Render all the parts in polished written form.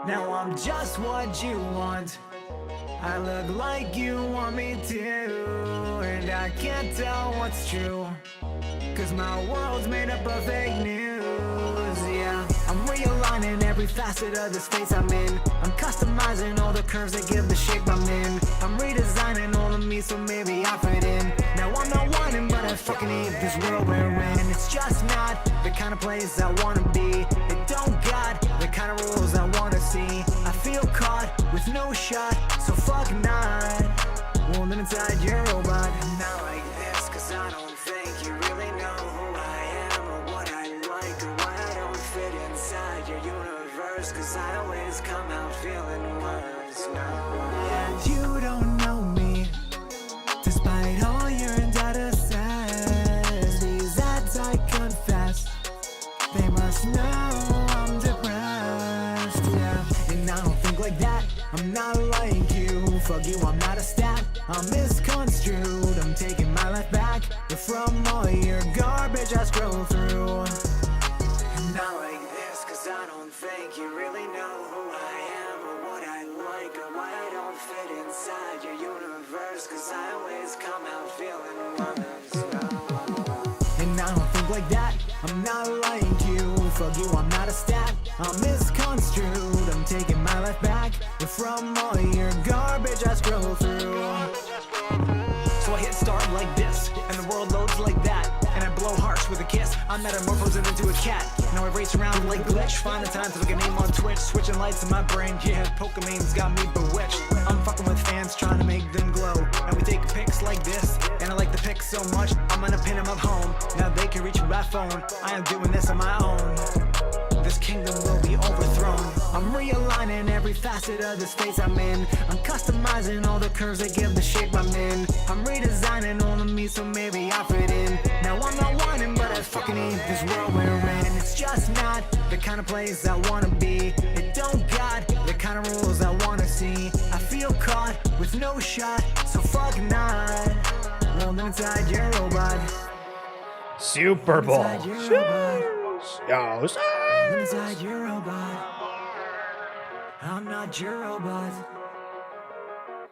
Now I'm just what you want. I look like you want me to, and I can't tell what's true, cause my world's made up of fake news, yeah. I'm realigning every facet of this face I'm in. I'm customizing all the curves that give the shape I'm in. I'm redesigning all of me so maybe I fit in. Now I'm not whining, but I fucking hate this world we're in. It's just not the kind of place I wanna be. It don't got the kind of rules I wanna see. I feel caught with no shot, so fuck not. Won't live inside your robot. Not like this, cause I don't think you really know who I am, or what I like, or why I don't fit inside your universe, cause I always come out feeling worse. No. And you don't know me, despite all your data says. These ads I confess, they must know I'm depressed, yeah. And I don't think like that, I'm not like you. Fuck you, I'm not a stat, I'm misconstrued. I'm taking my life back, but from all your garbage I scroll through. Not like this, cause I don't think you really know who I am, or what I like, or why I don't fit inside your universe, cause I always come out feeling worse. And I don't think like that, I'm not like you. Fuck you, I'm not a stat, I'm misconstrued. I'm taking my life back, but from all your garbage I scroll through. So I hit start like this, and the world loads like that, and I blow harsh with a kiss. I'm metamorphosing into a cat. Now I race around like glitch, find the time to look a name on Twitch, switching lights in my brain, yeah, Pokemon's got me bewitched. I'm fucking with fans, trying to make them glow, and we take pics like this, and I like the pics so much, I'm gonna pin them up home. Now they can reach me by phone, I am doing this on my own. This kingdom will be overthrown. I'm realigning every facet of this face I'm in. I'm customizing all the curves that give the shape I'm in. I'm redesigning all of me so maybe I fit in. Now I'm not whining, but I fucking hate this world we're in. It's just not the kind of place I wanna be. It don't got the kind of rules I wanna see. I feel caught with no shot, so fuck not. Won't live inside your robot. Super Bowl. Yo, Inside your robot. I'm not your robot.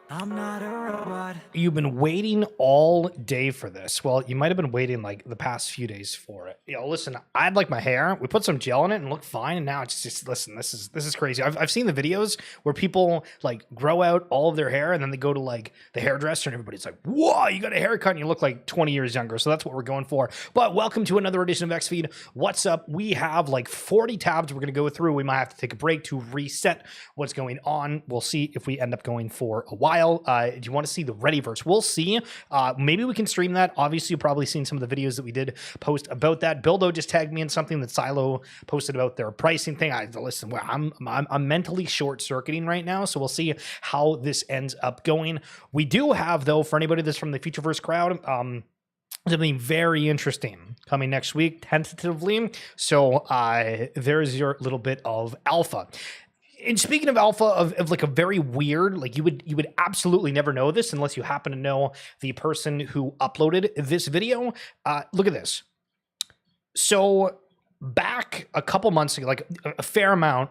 I'm not a robot. You've been waiting all day for this. Well, you might have been waiting like the past few days for it. Yo, listen, I had like my hair. We put some gel in it and looked fine, and now it's just, listen, this is crazy. I've seen the videos where people like grow out all of their hair and then they go to like the hairdresser and everybody's like, "Whoa, you got a haircut and you look like 20 years younger." So that's what we're going for. But welcome to another edition of XFeed. What's up? We have like 40 tabs we're going to go through. We might have to take a break to reset what's going on. We'll see if we end up going for a while. Do you want to see the Readyverse? We'll see. Maybe we can stream that. Obviously, you've probably seen some of the videos that we did post about that. Bildo just tagged me in something that Silo posted about their pricing thing. Listen, I'm mentally short-circuiting right now, so we'll see how this ends up going. We do have, though, for anybody that's from the Futureverse crowd, something very interesting coming next week, tentatively. So there's your little bit of alpha. And speaking of alpha, of like a very weird, like you would absolutely never know this unless you happen to know the person who uploaded this video. Look at this. So back a couple months ago, like a fair amount,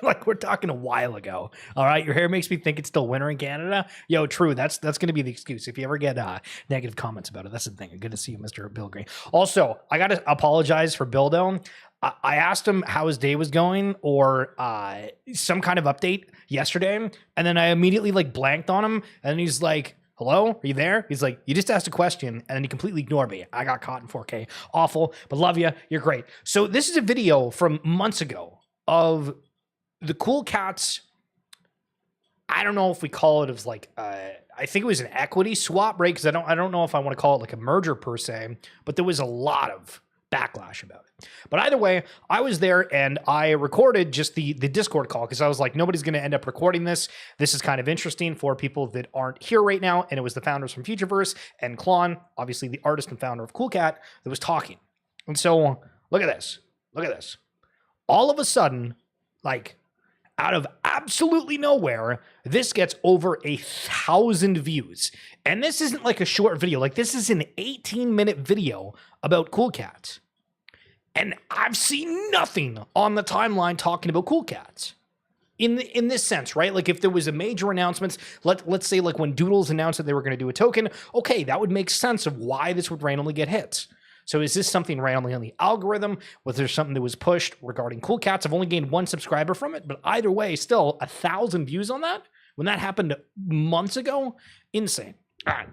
like we're talking a while ago. All right, your hair makes me think it's still winter in Canada. Yo, true. That's going to be the excuse if you ever get negative comments about it. That's the thing. Good to see you, Mr. Bill Green. Also, I got to apologize for Bildo. I asked him how his day was going or some kind of update yesterday, and then I immediately like blanked on him, and he's like, "Hello, are you there?" He's like, "You just asked a question," and then he completely ignored me. I got caught in 4K. Awful, but love you. You're great. So this is a video from months ago of the Cool Cats. I don't know if we call it as like I think it was an equity swap, right? Because I don't know if I want to call it like a merger per se, but there was a lot of backlash about it. But either way, I was there and I recorded just the Discord call because I was like, nobody's going to end up recording this. This is kind of interesting for people that aren't here right now. And it was the founders from Futureverse and Klon, obviously the artist and founder of Cool Cat, that was talking. And so look at this. Look at this. All of a sudden, like out of absolutely nowhere, this gets over 1,000 views. And this isn't like a short video. Like this is an 18-minute video about Cool Cats. And I've seen nothing on the timeline talking about Cool Cats. in this sense, right? Like if there was a major announcements, let's say like when Doodles announced that they were going to do a token, okay, that would make sense of why this would randomly get hits. So is this something randomly on the algorithm? Was there something that was pushed regarding Cool Cats? I've only gained 1 subscriber from it, but either way, still 1,000 views on that when that happened months ago, insane. All right.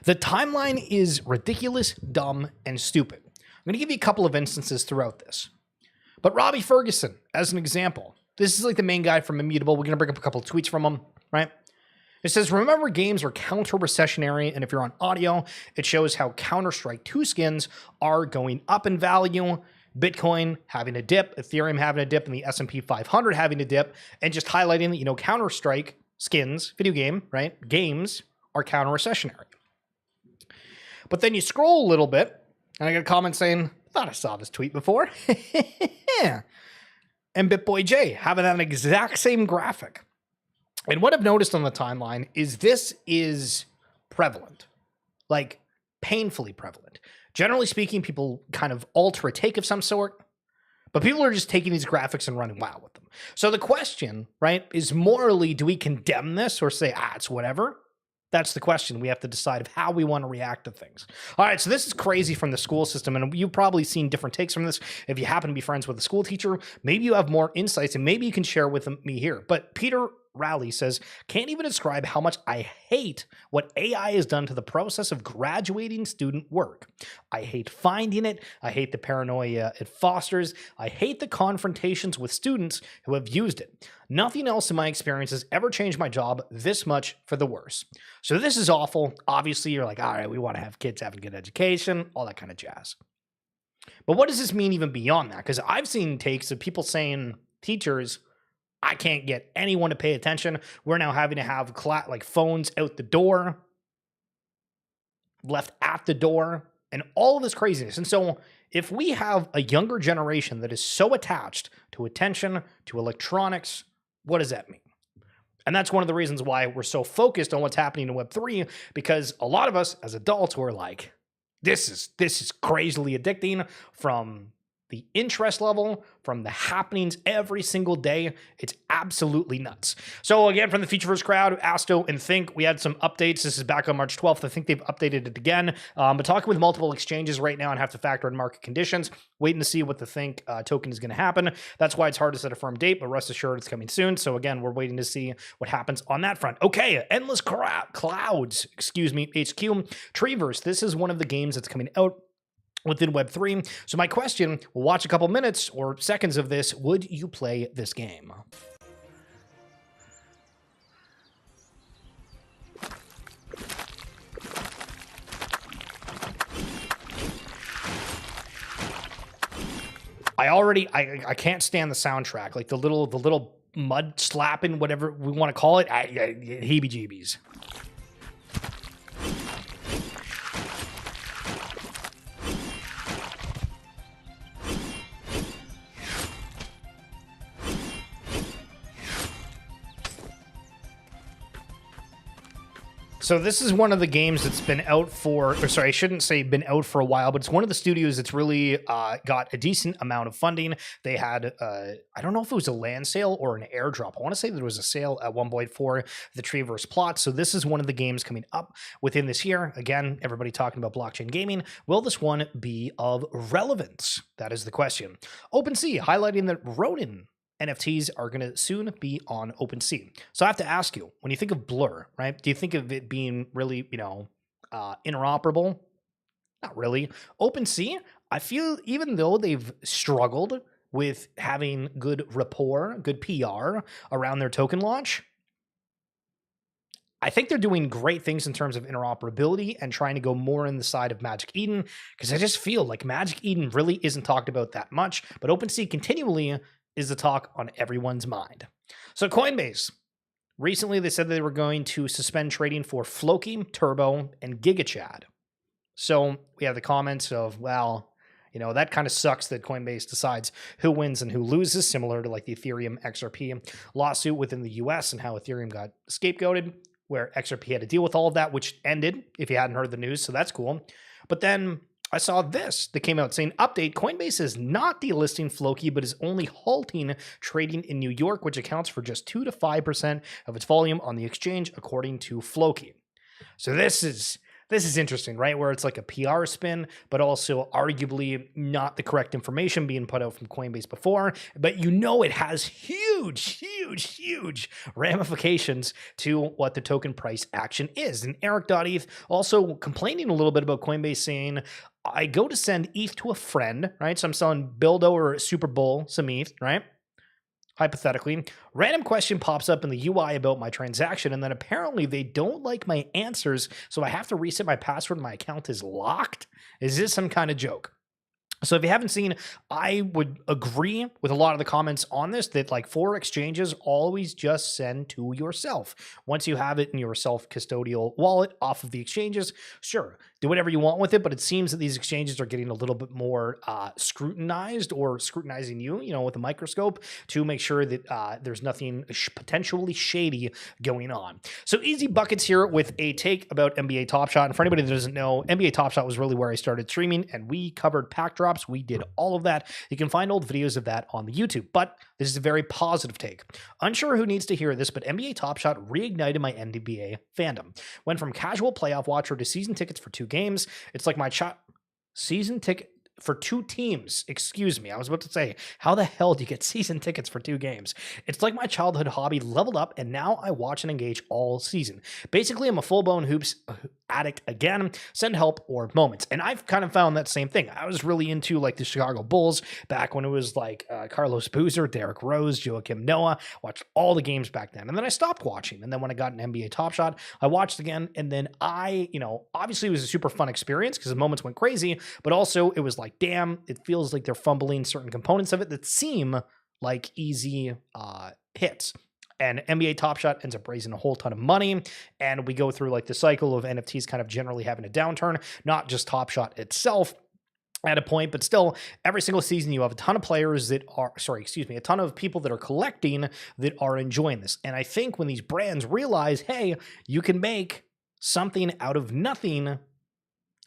The timeline is ridiculous, dumb, and stupid. I'm going to give you a couple of instances throughout this. But Robbie Ferguson, as an example, this is like the main guy from Immutable. We're going to bring up a couple of tweets from him, right? It says, remember games are counter-recessionary, and if you're on audio, it shows how Counter-Strike 2 skins are going up in value, Bitcoin having a dip, Ethereum having a dip, and the S&P 500 having a dip, and just highlighting that, you know, Counter-Strike skins, video game, right? Games are counter-recessionary. But then you scroll a little bit, and I got a comment saying, I thought I saw this tweet before. And BitBoy J having that exact same graphic. And what I've noticed on the timeline is this is prevalent, like painfully prevalent. Generally speaking, people kind of alter a take of some sort, but people are just taking these graphics and running wild with them. So the question, right, is morally, do we condemn this or say, it's whatever? That's the question. We have to decide of how we want to react to things. All right, so this is crazy from the school system, and you've probably seen different takes from this. If you happen to be friends with a school teacher, maybe you have more insights, and maybe you can share with me here. But Peter Rowley says, can't even describe how much I hate what AI has done to the process of graduating student work. I hate finding it. I hate the paranoia it fosters. I hate the confrontations with students who have used it. Nothing else in my experience has ever changed my job this much for the worse. So this is awful. Obviously, you're like, all right, we want to have kids having good education, all that kind of jazz. But what does this mean even beyond that? Because I've seen takes of people saying, teachers, I can't get anyone to pay attention. We're now having to have like phones out the door, left at the door, and all of this craziness. And so if we have a younger generation that is so attached to attention, to electronics, what does that mean? And that's one of the reasons why we're so focused on what's happening in Web3, because a lot of us as adults were like, this is crazily addicting from the interest level, from the happenings every single day. It's absolutely nuts. So again, from the Futureverse crowd, Asto and Think, we had some updates. This is back on March 12th. I think they've updated it again. But talking with multiple exchanges right now and have to factor in market conditions, waiting to see what the Think token is going to happen. That's why it's hard to set a firm date, but rest assured it's coming soon. So again, we're waiting to see what happens on that front. Okay, Endless Clouds, HQ, Treeverse. This is one of the games that's coming out within Web3. So my question, we'll watch a couple minutes or seconds of this. Would you play this game? I can't stand the soundtrack, like the little mud slapping, whatever we want to call it. Heebie-jeebies. So this is one of the games that's been out for, or sorry, I shouldn't say been out for a while, but it's one of the studios that's really got a decent amount of funding. They had, I don't know if it was a land sale or an airdrop. I want to say there was a sale at one point for the Treeverse plot. So this is one of the games coming up within this year. Again, everybody talking about blockchain gaming. Will this one be of relevance? That is the question. OpenSea highlighting that Ronin NFTs are going to soon be on OpenSea. So I have to ask you, when you think of Blur, right? Do you think of it being really, interoperable? Not really. OpenSea, I feel even though they've struggled with having good rapport, good PR around their token launch, I think they're doing great things in terms of interoperability and trying to go more in the side of Magic Eden, because I just feel like Magic Eden really isn't talked about that much, but OpenSea continually is the talk on everyone's mind. So Coinbase, recently they said they were going to suspend trading for Floki, Turbo, and GigaChad. So we have the comments of, well, that kind of sucks that Coinbase decides who wins and who loses, similar to like the Ethereum XRP lawsuit within the US and how Ethereum got scapegoated, where XRP had to deal with all of that, which ended, if you hadn't heard the news, so that's cool. But then I saw this that came out saying, update, Coinbase is not delisting Floki, but is only halting trading in New York, which accounts for just 2 to 5% of its volume on the exchange, according to Floki. So this is interesting, right? Where it's like a PR spin, but also arguably not the correct information being put out from Coinbase before. But it has huge ramifications to what the token price action is. And Eric.eth also complaining a little bit about Coinbase, saying, I go to send ETH to a friend, right? So I'm selling Bildo or Super Bowl some ETH, right? Hypothetically, random question pops up in the UI about my transaction, and then apparently they don't like my answers, so I have to reset my password and my account is locked? Is this some kind of joke? So if you haven't seen, I would agree with a lot of the comments on this that like for exchanges, always just send to yourself. Once you have it in your self-custodial wallet off of the exchanges, sure, do whatever you want with it. But it seems that these exchanges are getting a little bit more scrutinized or scrutinizing you, with a microscope to make sure that there's nothing potentially shady going on. So Easy Buckets here with a take about NBA Top Shot. And for anybody that doesn't know, NBA Top Shot was really where I started streaming, and we covered pack drops. We did all of that. You can find old videos of that on the YouTube, but this is a very positive take. Unsure who needs to hear this, but NBA Top Shot reignited my NBA fandom. Went from casual playoff watcher to season tickets for 2 games. It's like my season ticket for 2 teams. Excuse me. I was about to say, how the hell do you get season tickets for 2 games? It's like my childhood hobby leveled up, and now I watch and engage all season. Basically, I'm a full-blown hoops addict again. Send help or moments. And I've kind of found that same thing. I was really into like the Chicago Bulls back when it was like Carlos Boozer, Derrick Rose, Joakim Noah. Watched all the games back then. And then I stopped watching. And then when I got an NBA Top Shot, I watched again. And then obviously it was a super fun experience because the moments went crazy, but also it was like, damn, it feels like they're fumbling certain components of it that seem like easy hits. And NBA Top Shot ends up raising a whole ton of money. And we go through like the cycle of NFTs kind of generally having a downturn, not just Top Shot itself at a point, but still every single season you have a ton of players that are, a ton of people that are collecting that are enjoying this. And I think when these brands realize, hey, you can make something out of nothing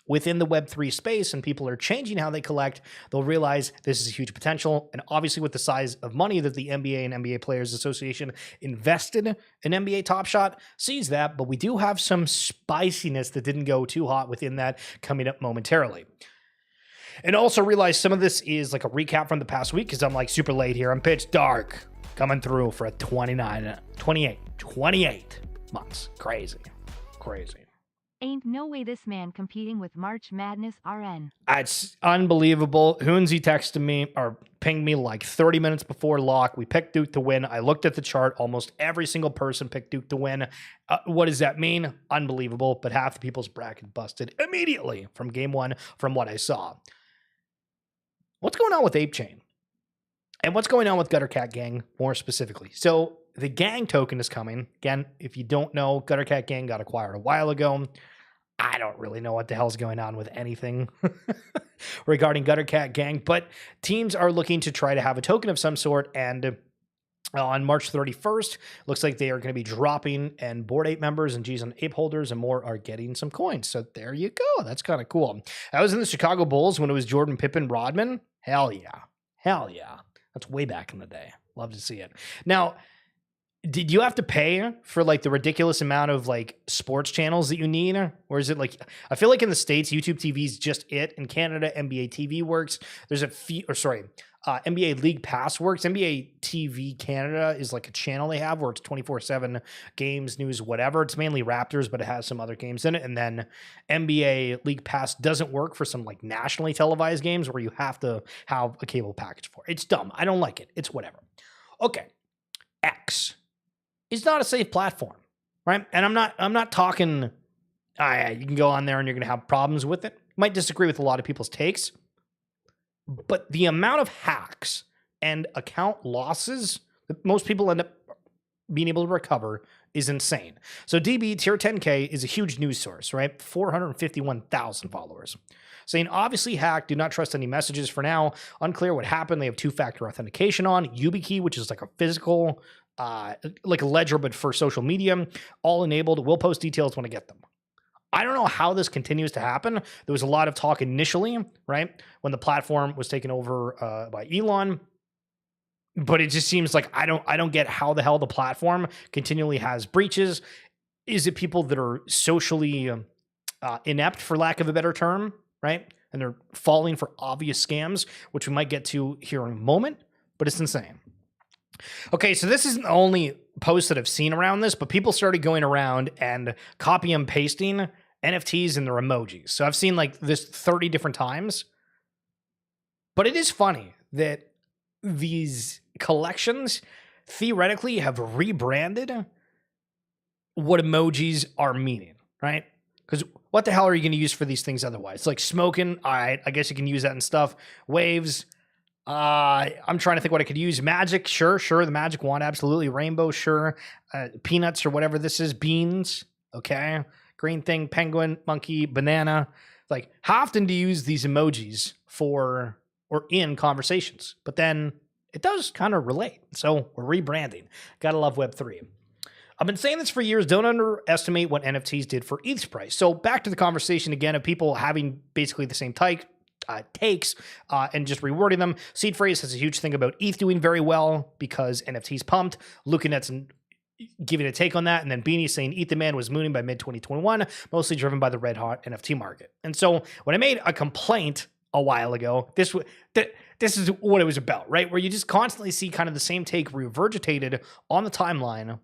within the Web3 space and people are changing how they collect, they'll realize this is a huge potential. And obviously with the size of money that the NBA and NBA Players Association invested in NBA Top Shot sees that, but we do have some spiciness that didn't go too hot within that coming up momentarily. And also realize some of this is like a recap from the past week because I'm like super late here. I'm pitch dark coming through for a 28 months. Crazy. Ain't no way this man competing with March Madness RN. It's unbelievable. Hoonsy texted me or pinged me like 30 minutes before lock. We picked Duke to win. I looked at the chart. Almost every single person picked Duke to win. What does that mean? Unbelievable. But half the people's bracket busted immediately from game 1 from what I saw. What's going on with Ape Chain? And what's going on with Gutter Cat Gang more specifically? So the gang token is coming. Again, if you don't know, Gutter Cat Gang got acquired a while ago. I don't really know what the hell's going on with anything regarding Gutter Cat Gang, but teams are looking to try to have a token of some sort, and on March 31st, looks like they are going to be dropping, and Bored Ape members and G's on Ape holders and more are getting some coins. So there you go. That's kind of cool. I was in the Chicago Bulls when it was Jordan, Pippen, Rodman. Hell yeah. That's way back in the day. Love to see it. Now, did you have to pay for like the ridiculous amount of like sports channels that you need? Or is it like, I feel like in the States, YouTube TV is just it. In Canada, NBA TV works. There's a NBA League Pass works. NBA TV Canada is like a channel they have where it's 24/7 games, news, whatever. It's mainly Raptors, but it has some other games in it. And then NBA League Pass doesn't work for some like nationally televised games where you have to have a cable package for. It's dumb. I don't like it. It's whatever. Okay. X is not a safe platform, right? And I'm not talking, you can go on there and you're going to have problems with it. You might disagree with a lot of people's takes, but the amount of hacks and account losses that most people end up being able to recover is insane. So DB tier 10K is a huge news source, right? 451,000 followers. Saying obviously hacked, do not trust any messages for now. Unclear what happened. They have 2-factor authentication on. YubiKey, which is like a physical, like a ledger, but for social media, all enabled. We'll post details when I get them. I don't know how this continues to happen. There was a lot of talk initially, right, when the platform was taken over by Elon. But it just seems like I don't get how the hell the platform continually has breaches. Is it people that are socially inept, for lack of a better term, right? And they're falling for obvious scams, which we might get to here in a moment, but it's insane. Okay, so this isn't the only post that I've seen around this, but people started going around and copy and pasting NFTs in their emojis. So I've seen like this 30 different times. But it is funny that these collections theoretically have rebranded what emojis are meaning, right? Because what the hell are you going to use for these things otherwise? It's like smoking, all right, I guess you can use that and stuff. Waves, I'm trying to think what I could use. Magic, sure, the magic wand, absolutely. Rainbow, sure. Peanuts or whatever this is. Beans, okay. Green thing, penguin, monkey, banana. Like, how often do you use these emojis for or in conversations? But then it does kind of relate. So we're rebranding. Gotta love Web3. I've been saying this for years. Don't underestimate what NFTs did for ETH's price. So back to the conversation again of people having basically the same takes and just rewording them. Seed Phrase has a huge thing about ETH doing very well because NFTs pumped. Looking giving a take on that, and then Beanie saying ETH demand was mooning by mid-2021, mostly driven by the red hot NFT market. And so when I made a complaint a while ago, this is what it was about, right? Where you just constantly see kind of the same take regurgitated on the timeline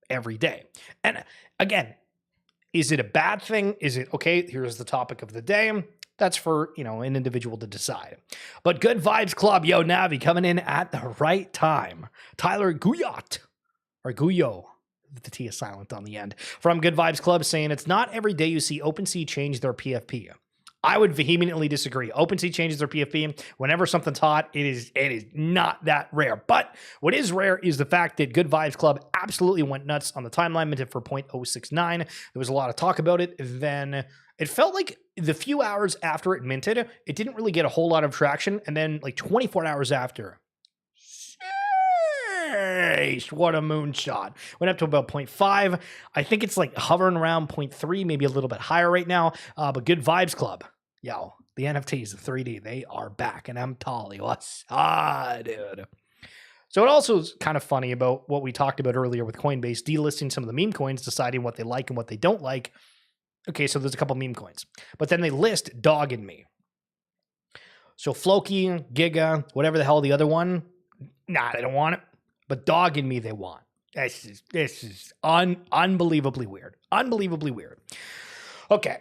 every day. And again, is it a bad thing? Is it, okay, here's the topic of the day. That's for, an individual to decide. But Good Vibes Club, yo, Navi, coming in at the right time. Tyler Guyot, or Guyo, the T is silent on the end, from Good Vibes Club, saying it's not every day you see OpenSea change their PFP. I would vehemently disagree. OpenSea changes their PFP whenever something's hot. It is not that rare. But what is rare is the fact that Good Vibes Club absolutely went nuts on the timeline, minted for 0.069. There was a lot of talk about it. Then it felt like the few hours after it minted, it didn't really get a whole lot of traction. And then like 24 hours after, what a moonshot. Went up to about 0.5. I think it's like hovering around 0.3, maybe a little bit higher right now. But Good Vibes Club. Yo, the NFTs, the 3D, they are back. And I'm Tolly. What's up, dude? So it also is kind of funny about what we talked about earlier with Coinbase delisting some of the meme coins, deciding what they like and what they don't like. Okay, so there's a couple meme coins. But then they list Dog and Me. So Floki, Giga, whatever the hell the other one, nah, they don't want it. But Dog and Me, they want. This is unbelievably weird. Unbelievably weird. Okay,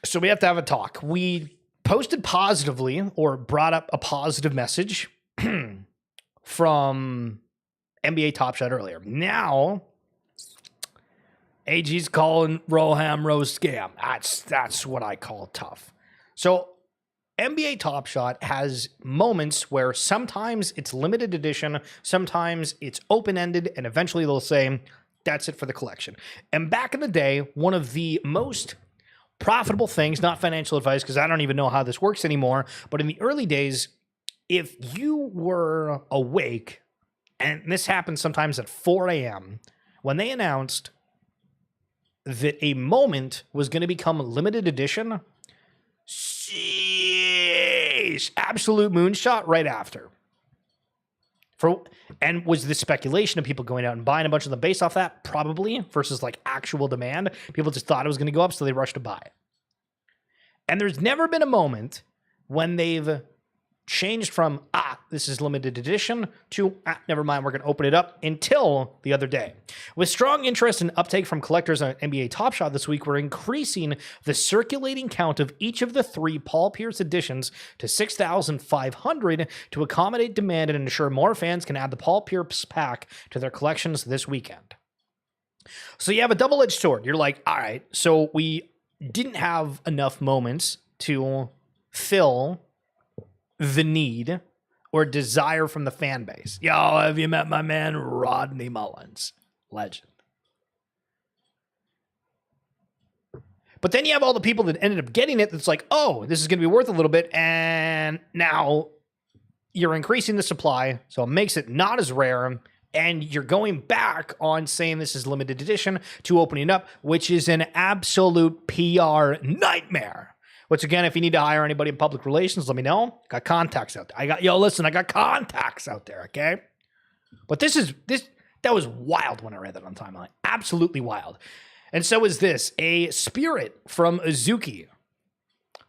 so we have to have a talk. We posted positively or brought up a positive message from NBA Top Shot earlier. Now, AG's calling Roham Rose scam. That's what I call tough. So NBA Top Shot has moments where sometimes it's limited edition, sometimes it's open-ended, and eventually they'll say, that's it for the collection. And back in the day, one of the most profitable things, not financial advice, because I don't even know how this works anymore, but in the early days, if you were awake, and this happened sometimes at 4 a.m., when they announced that a moment was going to become a limited edition, absolute moonshot right after. And was this speculation of people going out and buying a bunch of them based off that? Probably, versus like actual demand. People just thought it was going to go up, so they rushed to buy it. And there's never been a moment when they've changed from, this is limited edition, to, never mind, we're going to open it up, until the other day. With strong interest and uptake from collectors on NBA Top Shot this week, we're increasing the circulating count of each of the 3 Paul Pierce editions to 6,500 to accommodate demand and ensure more fans can add the Paul Pierce pack to their collections this weekend. So you have a double-edged sword. You're like, all right, so we didn't have enough moments to fill the need or desire from the fan base. Yo, have you met my man Rodney Mullins? Legend. But then you have all the people that ended up getting it that's like, oh, this is going to be worth a little bit, and now you're increasing the supply, so it makes it not as rare, and you're going back on saying this is limited edition to opening up, which is an absolute PR nightmare. Which again, if you need to hire anybody in public relations, let me know. Got contacts out there. I got contacts out there, okay? But that was wild when I read that on timeline. Absolutely wild. And so is this, a Spirit from Azuki.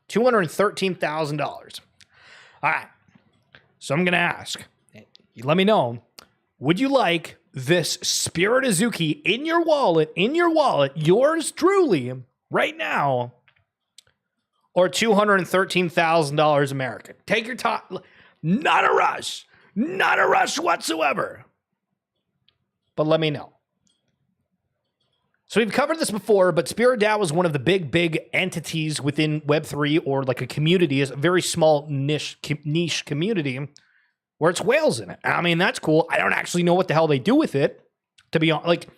$213,000. All right. So I'm going to ask, you let me know, would you like this Spirit Azuki in your wallet, yours truly, right now, or $213,000 American? Take your time. Not a rush whatsoever. But let me know. So we've covered this before, but Spirit DAO is one of the big entities within Web3, or like a community, is a very small niche community where it's whales in it. I mean, that's cool. I don't actually know what the hell they do with it, to be honest. Like,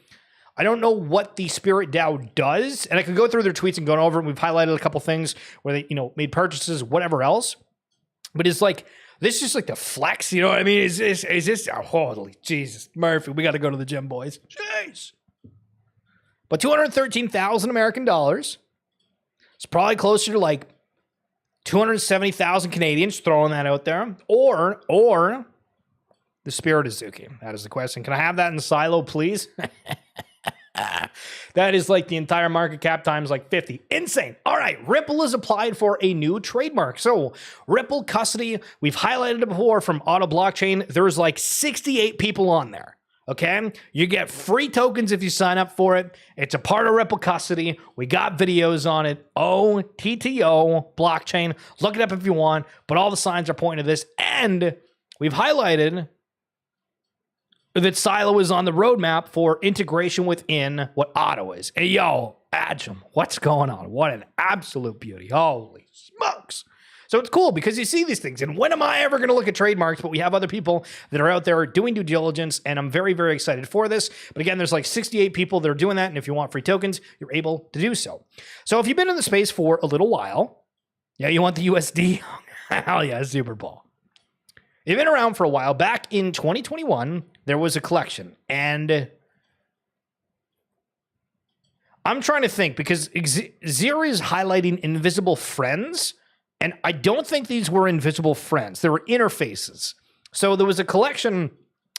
I don't know what the Spirit DAO does, and I could go through their tweets and go over it. We've highlighted a couple things where they, made purchases, whatever else. But it's like, this is just like the flex, you know what I mean? Is this, oh, holy Jesus, Murphy, we got to go to the gym, boys. Jeez. But 213,000 American dollars. It's probably closer to like 270,000 Canadians, throwing that out there. Or the Spirit Azuki. That is the question. Can I have that in silo, please? That is like the entire market cap times like 50. Insane. All right. Ripple has applied for a new trademark. So Ripple custody, we've highlighted it before from Auto Blockchain. There's like 68 people on there. Okay, you get free tokens if you sign up for it. It's a part of Ripple custody. We got videos on it. OTTO blockchain. Look it up if you want. But all the signs are pointing to this. And we've highlighted that Silo is on the roadmap for integration within what Auto is. Hey, yo, Adjum, what's going on? What an absolute beauty. Holy smokes. So it's cool because you see these things. And when am I ever going to look at trademarks? But we have other people that are out there doing due diligence, and I'm very, very excited for this. But again, there's like 68 people that are doing that, and if you want free tokens, you're able to do so. So if you've been in the space for a little while, yeah, you want the USD? Hell yeah, Super Bowl. You've been around for a while. Back in 2021, there was a collection, and I'm trying to think because Zira is highlighting invisible friends. And I don't think these were invisible friends. They were interfaces. So there was a collection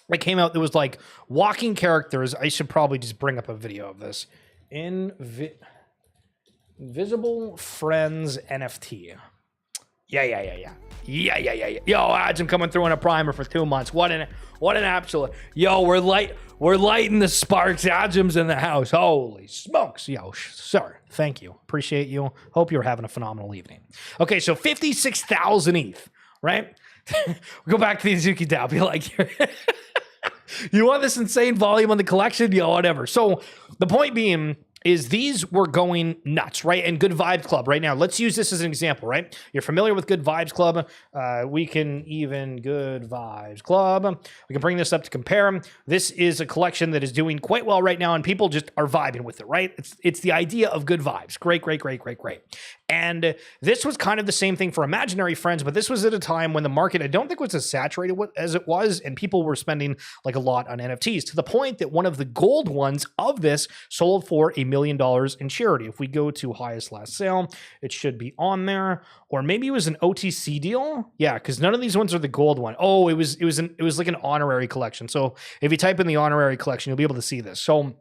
that came out that was like walking characters. I should probably just bring up a video of this. Invisible Friends NFT. Yeah. Yo, I'm coming through in a primer for 2 months. What an absolute. Yo, we're lighting the sparks. Adjum's in the house. Holy smokes. Yo, sir, thank you. Appreciate you. Hope you're having a phenomenal evening. Okay, so 56,000 ETH, right? Go back to the Azuki DAO. Be like, you want this insane volume on the collection? Yo, whatever. So the point being is these were going nuts, right? And Good Vibes Club right now. Let's use this as an example, right? You're familiar with Good Vibes Club. We can even Good Vibes Club. We can bring this up to compare. This is a collection that is doing quite well right now, and people just are vibing with it, right? It's the idea of good vibes. Great. And this was kind of the same thing for Imaginary Friends, but this was at a time when the market, I don't think was as saturated as it was, and people were spending like a lot on NFTs, to the point that one of the gold ones of this sold for $1 million in charity. If we go to highest last sale, it should be on there. Or maybe it was an OTC deal. Yeah, because none of these ones are the gold one. Oh, it was like an honorary collection. So if you type in the honorary collection, you'll be able to see this. So,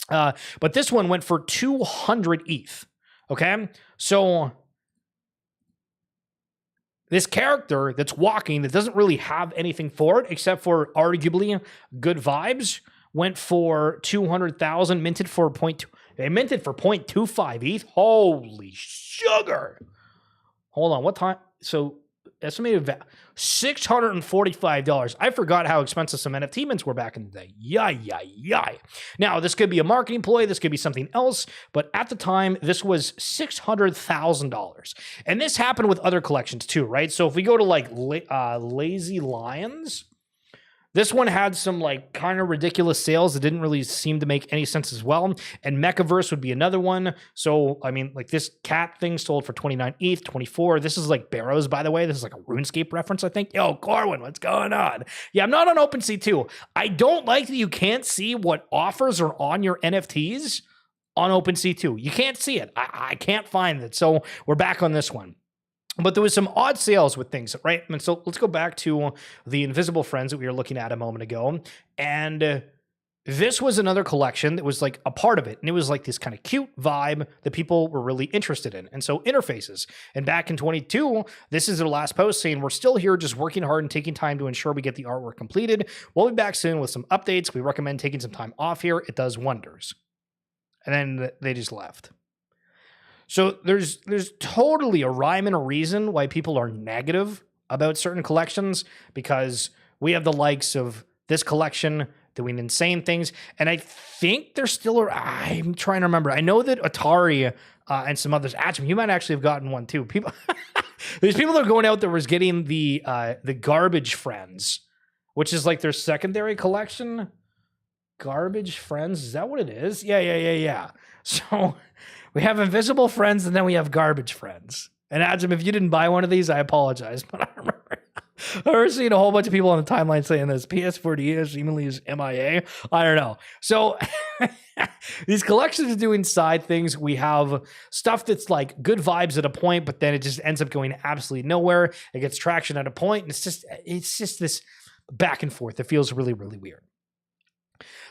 but this one went for 200 ETH. Okay, so this character that's walking that doesn't really have anything for it except for arguably good vibes went for 200,000, minted for 0.2. They minted for 0.25 ETH. Holy sugar! Hold on, what time? So estimated value $645. I forgot how expensive some NFT mints were back in the day. Yay. Now, this could be a marketing ploy, this could be something else, but at the time, this was $600,000. And this happened with other collections too, right? So if we go to like Lazy Lions, This one had some like kind of ridiculous sales that didn't really seem to make any sense as well. And Mechaverse would be another one. So, I mean, like this cat thing sold for 29 ETH, 24. This is like Barrows, by the way. This is like a RuneScape reference, I think. Yo, Corwin, what's going on? Yeah, I'm not on OpenSea too. I don't like that you can't see what offers are on your NFTs on OpenSea too. You can't see it. I can't find it. So we're back on this one. But there was some odd sales with things, right? And so let's go back to the Invisible Friends that we were looking at a moment ago. And this was another collection that was like a part of it. And it was like this kind of cute vibe that people were really interested in. And so interfaces. And back in 22, this is their last post saying, we're still here just working hard and taking time to ensure we get the artwork completed. We'll be back soon with some updates. We recommend taking some time off here. It does wonders. And then they just left. So there's totally a rhyme and a reason why people are negative about certain collections, because we have the likes of this collection doing insane things. And I think there's still, I'm trying to remember. I know that Atari and some others, actually, you might actually have gotten one too. People, there's people that are going out there was getting the Garbage Friends, which is like their secondary collection. Garbage Friends, is that what it is? Yeah. So we have Invisible Friends, and then we have Garbage Friends. And Adam, if you didn't buy one of these, I apologize. But I remember seeing a whole bunch of people on the timeline saying this. PS4D seemingly is MIA. I don't know. So these collections are doing side things. We have stuff that's like good vibes at a point, but then it just ends up going absolutely nowhere. It gets traction at a point, and it's just this back and forth. It feels really, really weird.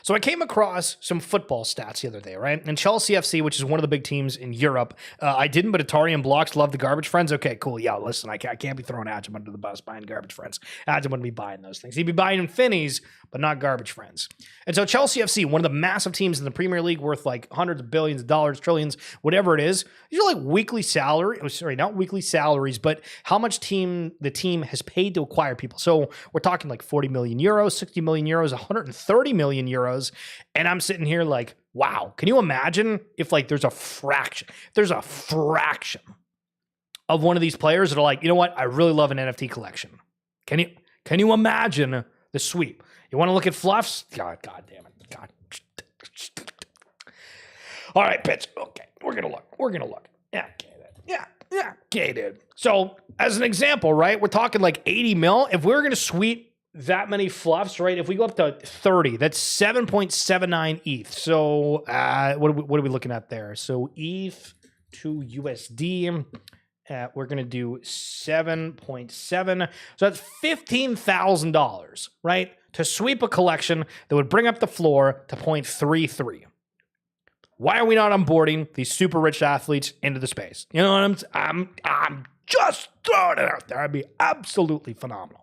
So I came across some football stats the other day, right? And Chelsea FC, which is one of the big teams in Europe, I didn't, but Atari and Blocks love the Garbage Friends. Okay, cool. Yeah, listen, I can't be throwing Adam under the bus buying Garbage Friends. Adam wouldn't be buying those things. He'd be buying Infinis, but not Garbage Friends. And so Chelsea FC, one of the massive teams in the Premier League, worth like hundreds of billions of dollars, trillions, whatever it is. These are like weekly salary. Oh, sorry, not weekly salaries, but how much the team has paid to acquire people. So we're talking like 40 million euros, 60 million euros, 130 million euros. And I'm sitting here like, wow, can you imagine if like there's a fraction of one of these players that are like, you know what? I really love an NFT collection. Can you imagine the sweep? You want to look at fluffs? God damn it. God. All right, pitch. Okay, we're gonna look. Yeah, okay, dude. So as an example, right? We're talking like 80 mil. If we're gonna sweep that many fluffs, right? If we go up to 30, that's 7.79 ETH. So what are we looking at there? So ETH to USD, we're going to do 7.7. So that's $15,000, right? To sweep a collection that would bring up the floor to 0.33. Why are we not onboarding these super rich athletes into the space? You know what I'm just throwing it out there. It'd be absolutely phenomenal.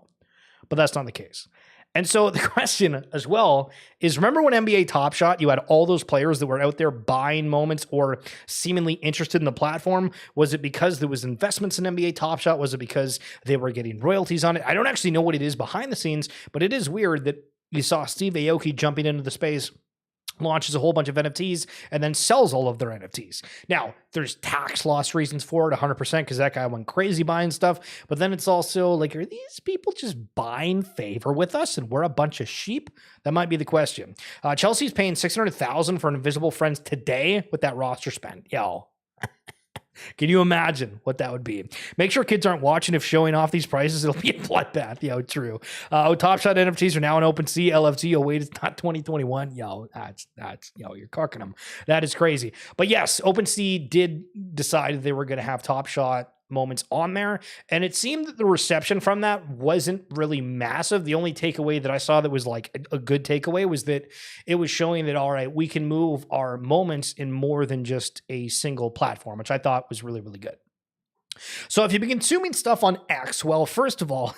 But that's not the case. And so the question as well is, remember when NBA Top Shot, you had all those players that were out there buying moments or seemingly interested in the platform? Was it because there was investments in NBA Top Shot? Was it because they were getting royalties on it? I don't actually know what it is behind the scenes, but it is weird that you saw Steve Aoki jumping into the space, launches a whole bunch of NFTs, and then sells all of their NFTs. Now, there's tax loss reasons for it, 100%, because that guy went crazy buying stuff. But then it's also like, are these people just buying favor with us and we're a bunch of sheep? That might be the question. Chelsea's paying $600,000 for Invisible Friends today with that roster spend. Yo. Can you imagine what that would be? Make sure kids aren't watching if showing off these prices. It'll be a bloodbath. Yo, true. Top Shot NFTs are now in OpenSea. LFT. Oh, wait, it's not 2021. Yo, that's you're carking them. That is crazy. But yes, OpenSea did decide they were going to have Top Shot moments on there, and it seemed that the reception from that wasn't really massive. The only takeaway that I saw that was like a good takeaway was that it was showing that, all right, we can move our moments in more than just a single platform, which I thought was really, really good. So if you've been consuming stuff on X, well, first of all,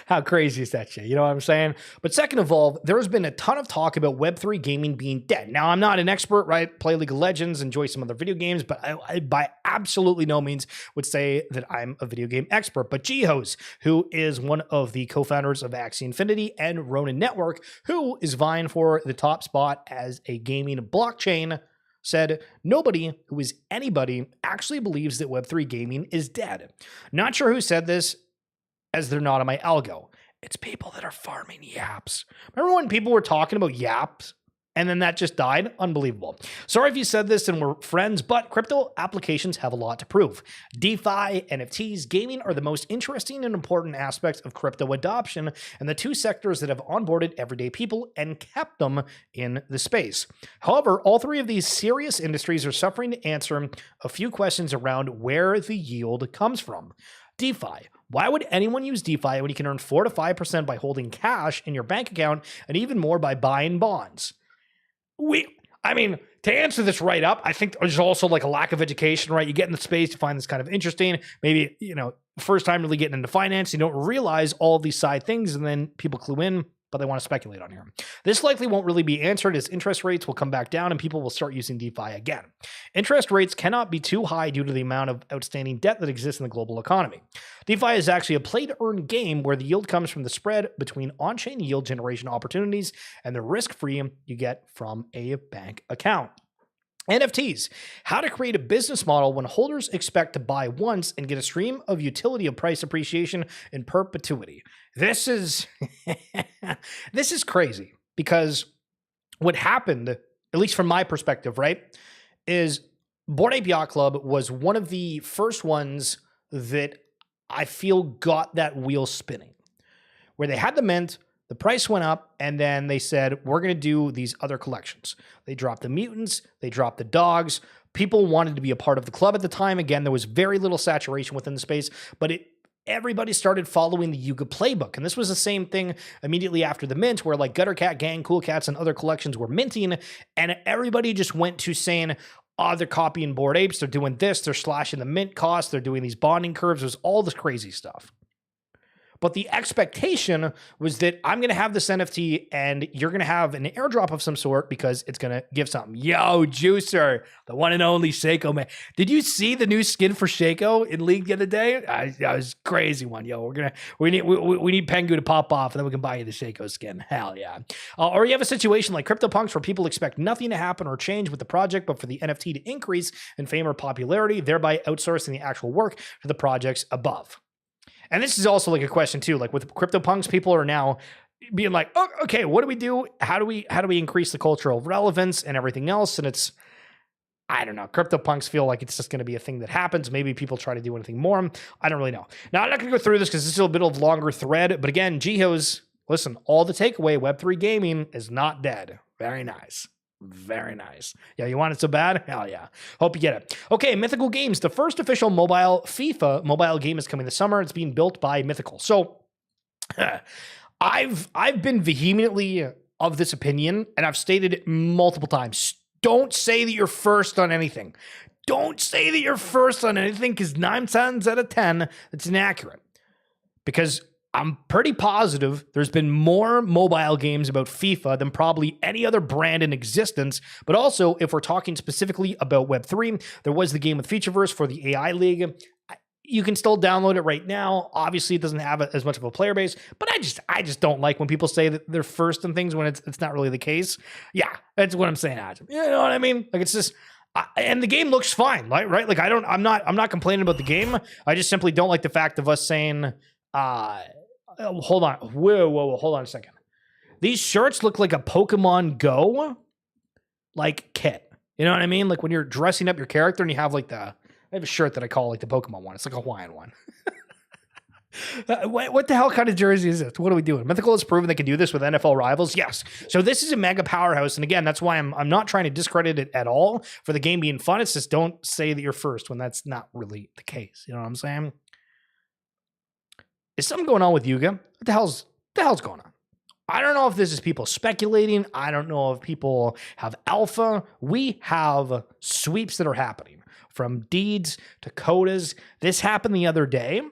how crazy is that shit? You know what I'm saying? But second of all, there has been a ton of talk about Web3 gaming being dead. Now, I'm not an expert, right? Play League of Legends, enjoy some other video games, but I by absolutely no means would say that I'm a video game expert. But Gehos, who is one of the co-founders of Axie Infinity and Ronin Network, who is vying for the top spot as a gaming blockchain, said nobody who is anybody actually believes that Web3 gaming is dead. Not sure who said this, as they're not on my algo. It's people that are farming yaps. Remember when people were talking about yaps and then that just died? Unbelievable. Sorry if you said this and we're friends, but crypto applications have a lot to prove. DeFi, NFTs, gaming are the most interesting and important aspects of crypto adoption and the two sectors that have onboarded everyday people and kept them in the space. However, all three of these serious industries are suffering to answer a few questions around where the yield comes from. DeFi. Why would anyone use DeFi when you can earn 4 to 5% by holding cash in your bank account and even more by buying bonds? To answer this right up, I think there's also like a lack of education, right? You get in the space, you find this kind of interesting. Maybe, first time really getting into finance, you don't realize all of these side things, and then people clue in, but they want to speculate on here. This likely won't really be answered as interest rates will come back down and people will start using DeFi again. Interest rates cannot be too high due to the amount of outstanding debt that exists in the global economy. DeFi is actually a play-to-earn game where the yield comes from the spread between on-chain yield generation opportunities and the risk-free you get from a bank account. NFTs, how to create a business model when holders expect to buy once and get a stream of utility of price appreciation in perpetuity. This is this is crazy because what happened, at least from my perspective, right, is Bored Ape Yacht Club was one of the first ones that I feel got that wheel spinning, where they had the mint, the price went up, and then they said, we're going to do these other collections. They dropped the mutants, they dropped the dogs. People wanted to be a part of the club at the time. Again, there was very little saturation within the space, but everybody started following the Yuga playbook. And this was the same thing immediately after the mint, where like Gutter Cat Gang, Cool Cats, and other collections were minting, and everybody just went to saying, they're copying Bored Apes, they're doing this, they're slashing the mint cost, they're doing these bonding curves, there's all this crazy stuff. But the expectation was that I'm going to have this NFT and you're going to have an airdrop of some sort because it's going to give something. Yo, Juicer, the one and only Shaco, man. Did you see the new skin for Shaco in League the other day? That was a crazy one. Yo, we need Pengu to pop off and then we can buy you the Shaco skin. Hell yeah. Or you have a situation like CryptoPunks where people expect nothing to happen or change with the project, but for the NFT to increase in fame or popularity, thereby outsourcing the actual work to the projects above. And this is also like a question too, like with CryptoPunks, people are now being like, oh, okay, what do we do? How do we increase the cultural relevance and everything else? And it's, I don't know. CryptoPunks feel like it's just going to be a thing that happens. Maybe people try to do anything more. I don't really know. Now, I'm not going to go through this because this is a bit of a longer thread. But again, Jiho's, listen, all the takeaway, Web3 gaming is not dead. Very nice. Very nice. Yeah, you want it so bad? Hell yeah. Hope you get it. Okay, Mythical Games. The first official mobile FIFA mobile game is coming this summer. It's being built by Mythical. So I've been vehemently of this opinion, and I've stated it multiple times. Don't say that you're first on anything. Don't say that you're first on anything because 9 times out of 10, it's inaccurate. Because I'm pretty positive there's been more mobile games about FIFA than probably any other brand in existence. But also, if we're talking specifically about Web3, there was the game with Featureverse for the AI League. You can still download it right now. Obviously, it doesn't have as much of a player base, but I just don't like when people say that they're first in things when it's not really the case. Yeah, that's what I'm saying, Adam. You know what I mean? Like it's just. And the game looks fine, right? Like I'm not complaining about the game. I just simply don't like the fact of us saying, hold on. Whoa. Hold on a second. These shirts look like a Pokemon Go like kit. You know what I mean? Like when you're dressing up your character and you have like I have a shirt that I call like the Pokemon one. It's like a Hawaiian one. What the hell kind of jersey is this? What are we doing? Mythical has proven they can do this with NFL rivals. Yes. So this is a mega powerhouse. And again, that's why I'm not trying to discredit it at all for the game being fun. It's just don't say that you're first when that's not really the case. You know what I'm saying? Is something going on with Yuga? What the hell's going on? I don't know if this is people speculating. I don't know if people have alpha. We have sweeps that are happening from deeds to codas. This happened the other day.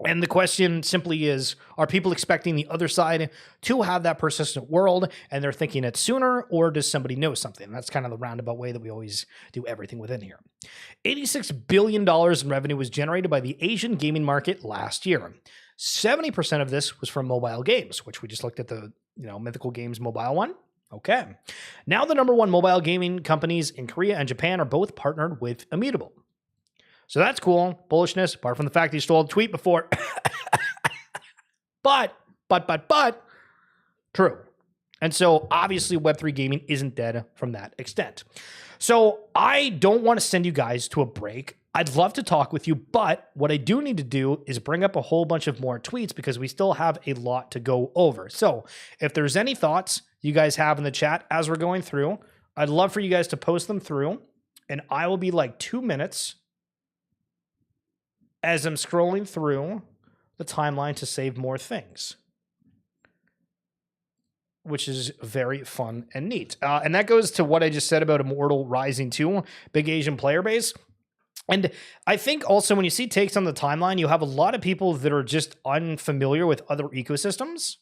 And the question simply is, are people expecting the other side to have that persistent world and they're thinking it sooner, or does somebody know something? That's kind of the roundabout way that we always do everything within here. $86 billion in revenue was generated by the Asian gaming market last year. 70% of this was from mobile games, which we just looked at the Mythical Games mobile one. Okay. Now the number one mobile gaming companies in Korea and Japan are both partnered with Immutable. So that's cool. Bullishness, apart from the fact that he stole a tweet before. but, true. And so obviously Web3 gaming isn't dead from that extent. So I don't want to send you guys to a break. I'd love to talk with you, but what I do need to do is bring up a whole bunch of more tweets because we still have a lot to go over. So if there's any thoughts you guys have in the chat as we're going through, I'd love for you guys to post them through, and I will be like 2 minutes as I'm scrolling through the timeline to save more things, which is very fun and neat. And that goes to what I just said about Immortal Rising 2, big Asian player base. And I think also when you see takes on the timeline, you have a lot of people that are just unfamiliar with other ecosystems.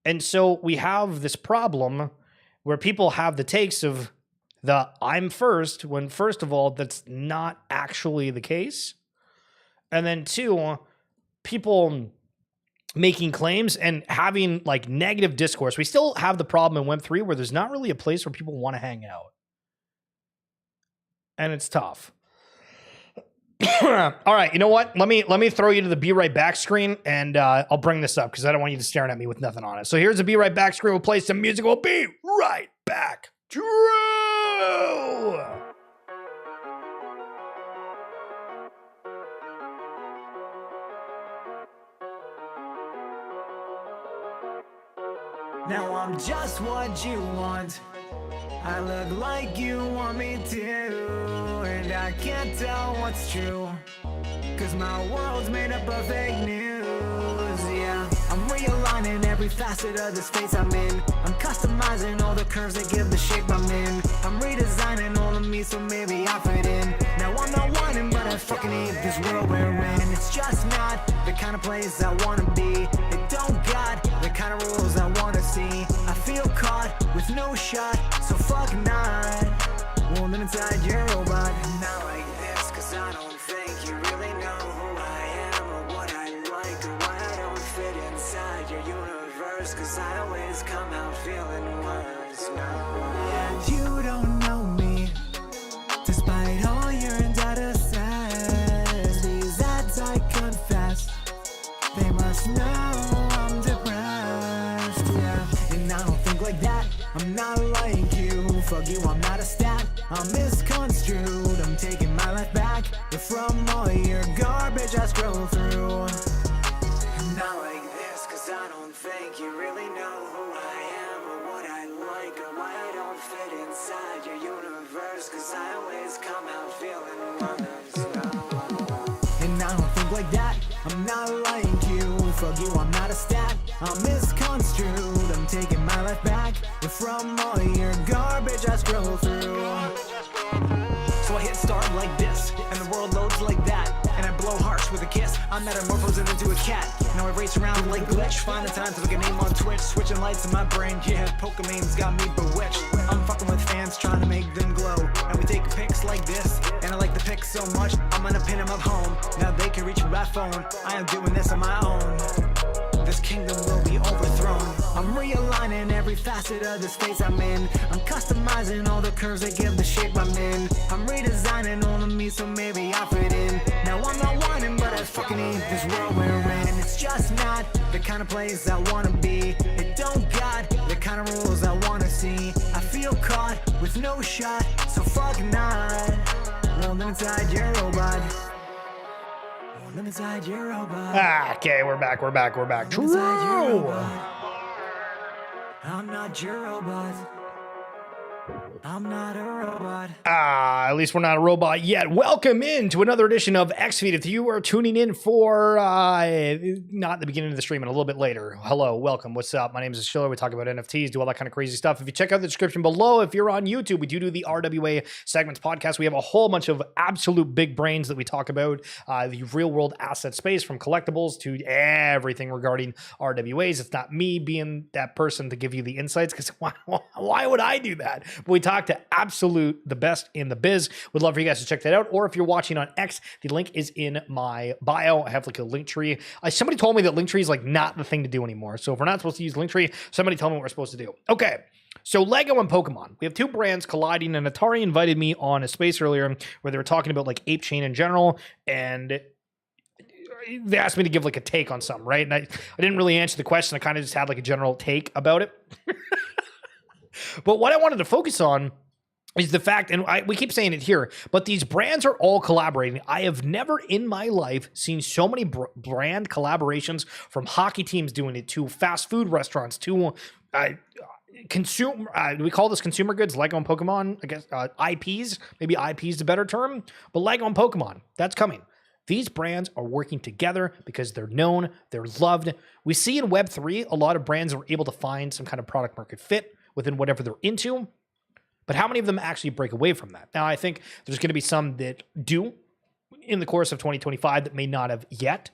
And so we have this problem where people have the takes of the I'm first, when first of all, that's not actually the case. And then two, people making claims and having like negative discourse. We still have the problem in Web3 where there's not really a place where people want to hang out. And it's tough. All right, you know what? Let me throw you to the Be Right Back screen, and I'll bring this up because I don't want you to staring at me with nothing on it. So here's the Be Right Back screen. We'll play some music. We'll be right back. Drew! Now I'm just what you want. I look like you want me to, and I can't tell what's true, cause my world's made up of fake news, yeah. I'm realigning every facet of the space I'm in. I'm customizing all the curves that give the shape I'm in. I'm redesigning all of me so maybe I fit in. Now I'm not whining, but I fucking hate this world we're in. It's just not the kind of place I wanna be. It don't got the kind of rules I wanna see. I feel caught with no shot, so fuck not. Won't live inside your robot. Not like this, cause I don't think you really know who I am, or what I like, or why I don't fit inside your universe, cause I always come out feeling worse. No. And you don't know me, despite all your data says. These ads I confess, they must know I'm depressed, yeah. And I don't think like that, I'm not like you. Fuck you, I'm not a stat, I'm misconstrued. I'm taking my life back from all your garbage I scroll through. Not like this, cause I don't think you really know who I am, or what I like, or why I don't fit inside your universe, cause I always come out feeling worse. No. And I don't think like that, I'm not like you. Fuck you, I'm not a stat, I'm misconstrued. I'm taking my life back from all your garbage I scroll through. So I hit start like this, and the world loads like that, and I blow harsh with a kiss. I'm metamorphosing into a cat. Now I race around like glitch, find the time to look a name on Twitch, switching lights in my brain, yeah, Pokemon's got me bewitched. I'm fucking with fans, trying to make them glow, and we take pics like this, and I like the pics so much, I'm gonna pin them up home. Now they can reach me by phone, I am doing this on my own. This kingdom will be overthrown. I'm realigning every facet of the space I'm in. I'm customizing all the curves that give the shape I'm in. I'm redesigning all of me so maybe I fit in. Now I'm not whining, but I fucking hate this world we're in. It's just not the kind of place I wanna be. It don't got the kind of rules I wanna see. I feel caught with no shot, so fuck not. Won't live inside your robot. Live inside your robot. Okay, we're back. True. I'm not your robot. I'm not a robot. At least we're not a robot yet. Welcome in to another edition of XFeed. If you are tuning in for not the beginning of the stream and a little bit later, hello, welcome. What's up? My name is Schiller. We talk about NFTs, do all that kind of crazy stuff. If you check out the description below, if you're on YouTube, we do the RWA Segments podcast. We have a whole bunch of absolute big brains that we talk about the real world asset space, from collectibles to everything regarding RWAs. It's not me being that person to give you the insights, because why would I do that? But we talk to the best in the biz. Would love for you guys to check that out. Or if you're watching on X, the link is in my bio. I have like a link tree. Somebody told me that link tree is like not the thing to do anymore. So if we're not supposed to use link tree, somebody tell me what we're supposed to do. Okay. So Lego and Pokemon, we have two brands colliding, and Atari invited me on a space earlier where they were talking about like Ape Chain in general. And they asked me to give like a take on something, right? And I didn't really answer the question. I kind of just had like a general take about it. But what I wanted to focus on is the fact, and we keep saying it here, but these brands are all collaborating. I have never in my life seen so many brand collaborations, from hockey teams doing it to fast food restaurants to consumer. We call this consumer goods, Lego and Pokemon. I guess IPs, maybe IP is the better term, but Lego and Pokemon, that's coming. These brands are working together because they're known, they're loved. We see in Web3 a lot of brands are able to find some kind of product market fit within whatever they're into. But how many of them actually break away from that? Now, I think there's going to be some that do in the course of 2025 that may not have yet.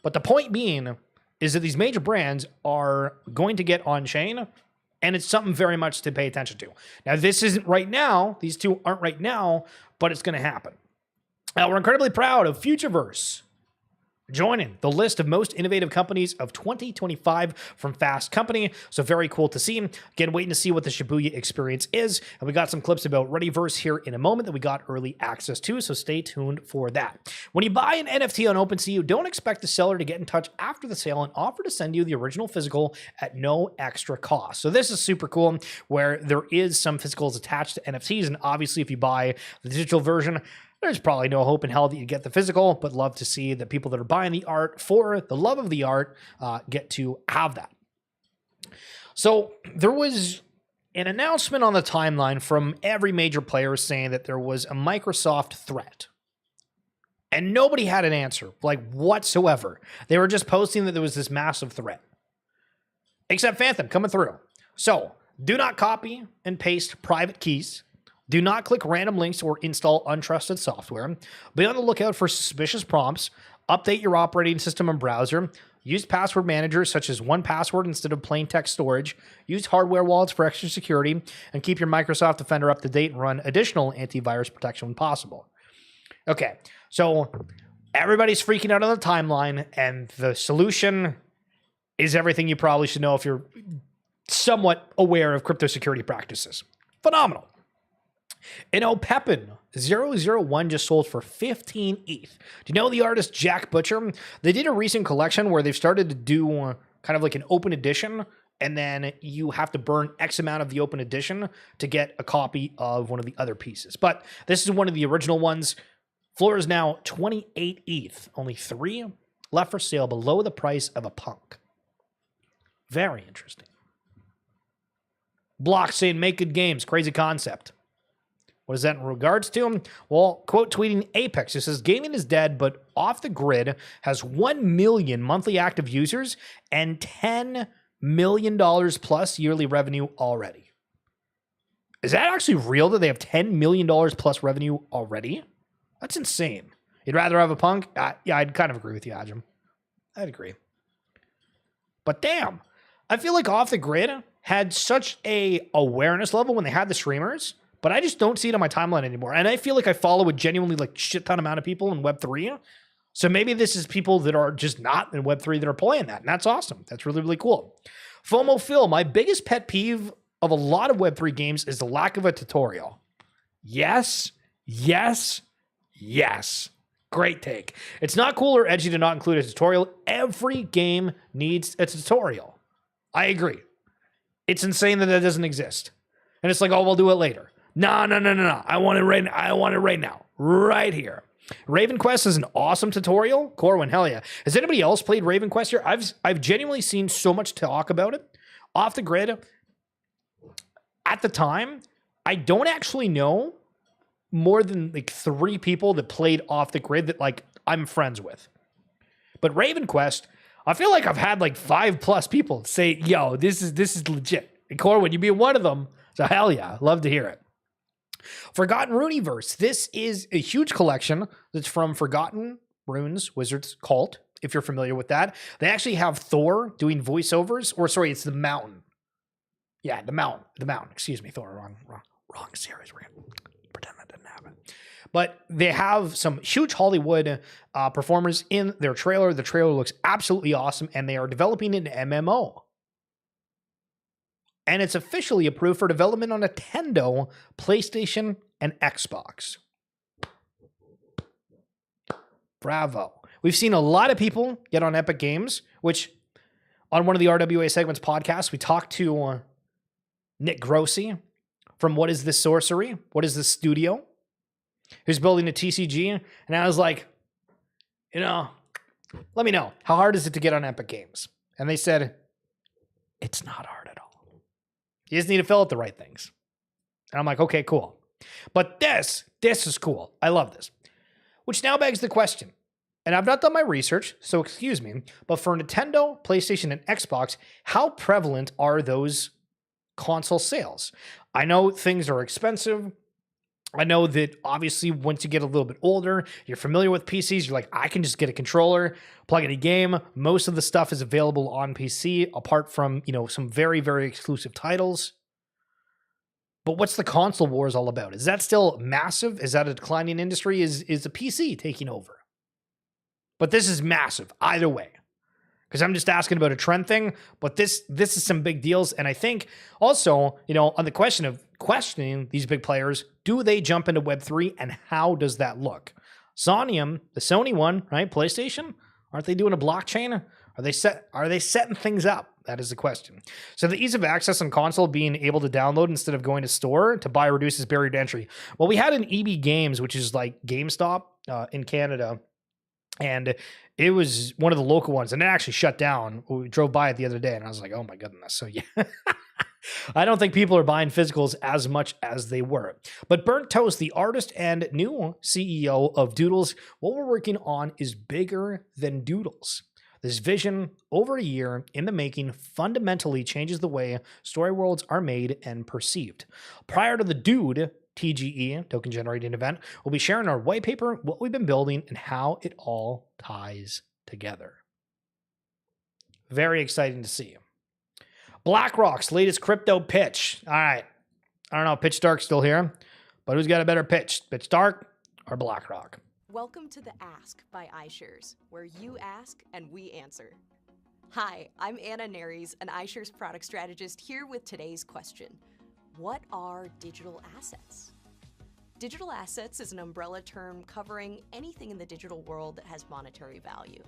But the point being is that these major brands are going to get on chain, and it's something very much to pay attention to. Now, this isn't right now. These two aren't right now, but it's going to happen. Now, we're incredibly proud of Futureverse joining the list of most innovative companies of 2025 from Fast Company. So very cool to see. Again, waiting to see what the Shibuya experience is. And we got some clips about Readyverse here in a moment that we got early access to, so stay tuned for that. When you buy an NFT on OpenSea, don't expect the seller to get in touch after the sale and offer to send you the original physical at no extra cost. So this is super cool, where there is some physicals attached to NFTs, and obviously if you buy the digital version, there's probably no hope in hell that you get the physical, but love to see that people that are buying the art for the love of the art get to have that. So there was an announcement on the timeline from every major player saying that there was a Microsoft threat. And nobody had an answer, like whatsoever. They were just posting that there was this massive threat. Except Phantom coming through. So do not copy and paste private keys. Do not click random links or install untrusted software. Be on the lookout for suspicious prompts. Update your operating system and browser. Use password managers such as 1Password instead of plain text storage. Use hardware wallets for extra security. And keep your Microsoft Defender up to date and run additional antivirus protection when possible. Okay, so everybody's freaking out on the timeline, and the solution is everything you probably should know if you're somewhat aware of crypto security practices. Phenomenal. And Pepin 001 just sold for 15 ETH. Do you know the artist Jack Butcher? They did a recent collection where they've started to do kind of like an open edition, and then you have to burn X amount of the open edition to get a copy of one of the other pieces. But this is one of the original ones. Floor is now 28 ETH. Only 3 left for sale below the price of a punk. Very interesting. Block saying make good games. Crazy concept. What is that in regards to? Well, quote tweeting Apex, it says, gaming is dead, but Off the Grid has 1 million monthly active users and $10 million plus yearly revenue already. Is that actually real that they have $10 million plus revenue already? That's insane. You'd rather have a punk? Yeah, I'd kind of agree with you, Ajam. I'd agree. But damn, I feel like Off the Grid had such a awareness level when they had the streamers, but I just don't see it on my timeline anymore. And I feel like I follow a genuinely like shit ton amount of people in Web3. So maybe this is people that are just not in Web3 that are playing that. And that's awesome. That's really, really cool. FOMO Phil, my biggest pet peeve of a lot of Web3 games is the lack of a tutorial. Yes, yes, yes. Great take. It's not cool or edgy to not include a tutorial. Every game needs a tutorial. I agree. It's insane that that doesn't exist. And it's like, oh, we'll do it later. No. I want it right now. I want it right now. Right here. Raven Quest is an awesome tutorial. Corwin, hell yeah. Has anybody else played Raven Quest here? I've genuinely seen so much talk about it. Off the Grid, at the time, I don't actually know more than like 3 people that played Off the Grid that like I'm friends with. But Raven Quest, I feel like I've had like 5+ people say, yo, this is legit. And Corwin, you be one of them. So hell yeah, love to hear it. Forgotten Runeverse. This is a huge collection that's from Forgotten Runes Wizards Cult, if you're familiar with that. They actually have Thor doing voiceovers, or sorry, it's the Mountain. Yeah, the Mountain. Excuse me, Thor, wrong series. We're gonna pretend that didn't happen. But they have some huge Hollywood performers in their trailer. The trailer looks absolutely awesome, and they are developing an MMO. And it's officially approved for development on Nintendo, PlayStation, and Xbox. Bravo. We've seen a lot of people get on Epic Games, which on one of the RWA segments podcasts, we talked to Nick Grossi from What Is This Sorcery? What Is This Studio? Who's building a TCG. And I was like, let me know. How hard is it to get on Epic Games? And they said, it's not hard at all. You just need to fill out the right things. And I'm like, okay, cool. But this is cool. I love this. Which now begs the question, and I've not done my research, so excuse me, but for Nintendo, PlayStation, and Xbox, how prevalent are those console sales? I know things are expensive. I know that obviously once you get a little bit older, you're familiar with PCs, you're like, I can just get a controller, plug in a game. Most of the stuff is available on PC, apart from, some very, very exclusive titles. But what's the console wars all about? Is that still massive? Is that a declining industry? Is the PC taking over? But this is massive either way. Because I'm just asking about a trend thing, but this is some big deals. And I think also, on the question of questioning these big players, do they jump into Web3 and how does that look? Sonium, the Sony one, right? PlayStation, aren't they doing a blockchain? Are they setting things up? That is the question. So the ease of access on console, being able to download instead of going to store to buy, reduces barrier to entry. Well, we had an EB Games, which is like GameStop in Canada. And it was one of the local ones, and it actually shut down. We drove by it the other day, and I was like, oh my goodness. So yeah, I don't think people are buying physicals as much as they were. But Burnt Toast, the artist and new CEO of Doodles, what we're working on is bigger than Doodles. This vision, over a year in the making, fundamentally changes the way story worlds are made and perceived. Prior to the Dude TGE, token generating event, we'll be sharing our white paper, what we've been building, and how it all ties together. Very exciting to see. BlackRock's latest crypto pitch. All right. I don't know if Pitch Dark's still here, but who's got a better pitch? Pitch Dark or BlackRock? Welcome to the Ask by iShares, where you ask and we answer. Hi, I'm Anna Naries, an iShares product strategist, here with today's question. What are digital assets? Digital assets is an umbrella term covering anything in the digital world that has monetary value.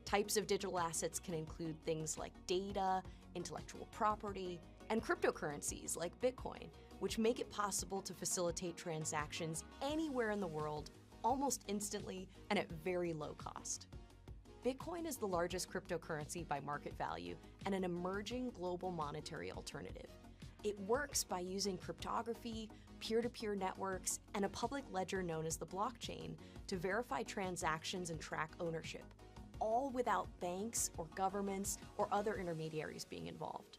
Types of digital assets can include things like data, intellectual property, and cryptocurrencies like Bitcoin, which make it possible to facilitate transactions anywhere in the world almost instantly and at very low cost. Bitcoin is the largest cryptocurrency by market value and an emerging global monetary alternative. It works by using cryptography, peer-to-peer networks, and a public ledger known as the blockchain to verify transactions and track ownership, all without banks or governments or other intermediaries being involved.